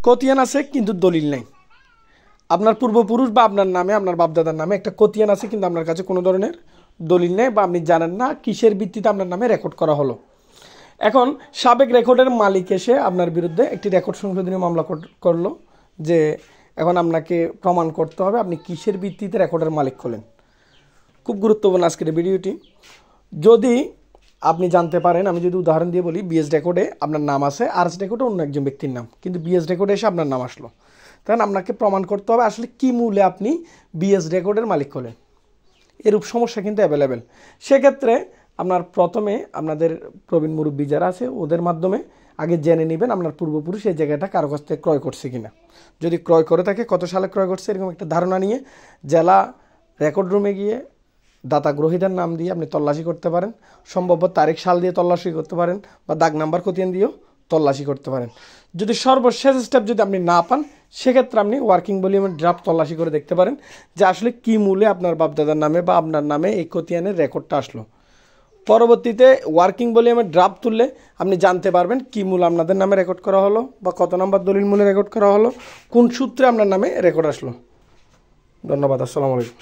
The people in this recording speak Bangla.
খতিয়ান আছে কিন্তু দলিল নেই। আপনার পূর্বপুরুষ বা আপনার নামে, আপনার বাপদাদার নামে একটা খতিয়ান আছে, কিন্তু আপনার কাছে কোনো ধরনের দলিল নেই বা আপনি জানেন না কিসের ভিত্তিতে আপনার নামে রেকর্ড করা হলো। এখন সাবেক রেকর্ডের মালিক এসে আপনার বিরুদ্ধে একটি রেকর্ড সংশোধনী মামলা করলো যে এখন আপনাকে প্রমাণ করতে হবে আপনি কিসের ভিত্তিতে রেকর্ডের মালিক হলেন। খুব গুরুত্বপূর্ণ আজকের ভিডিওটি। যদি আপনি জানতে পারেন, আমি যদি উদাহরণ দিয়ে বলি, বিএস রেকর্ডে আপনার নাম আছে, আরএস রেকর্ডে অন্য একজন ব্যক্তির নাম, কিন্তু বিএস রেকর্ডে এসে আপনার নাম আসলো, তখন আপনাকে প্রমাণ করতে হবে আসলে কী মূলে আপনি বিএস রেকর্ডের মালিক হলেন। এরূপ সমস্যা কিন্তু অ্যাভেলেবেল। সেক্ষেত্রে আপনার প্রথমে আপনাদের প্রবীণ মুরব্বী যারা আছে ওদের মাধ্যমে আগে জেনে নেবেন আপনার পূর্বপুরুষ এই জায়গাটা কারো কাছ থেকে ক্রয় করছে কিনা। যদি ক্রয় করে থাকে কত সালে ক্রয় করছে এরকম একটা ধারণা নিয়ে জেলা রেকর্ড রুমে গিয়ে দাতা গ্রহীতার নাম দিয়ে আপনি তল্লাশি করতে পারেন, সম্ভাব্য তারিখ সাল দিয়ে তল্লাশি করতে পারেন বা দাগ নাম্বার খতিয়ান দিয়েও তল্লাশি করতে পারেন। যদি সর্বশেষ স্টেপ যদি আপনি না পান, সেক্ষেত্রে আপনি ওয়ার্কিং ভলিউমের ড্রাফট তল্লাশি করে দেখতে পারেন যে আসলে কী মূলে আপনার বাপদাদার নামে বা আপনার নামে এই খতিয়ানের রেকর্ডটা আসলো। পরবর্তীতে ওয়ার্কিং ভলিউমের ড্রাফট তুললে আপনি জানতে পারবেন কী মূল আপনাদের নামে রেকর্ড করা হলো বা কত নম্বর দলিল মূলে রেকর্ড করা হলো, কোন সূত্রে আপনার নামে রেকর্ড আসলো। ধন্যবাদ। আসসালামু আলাইকুম।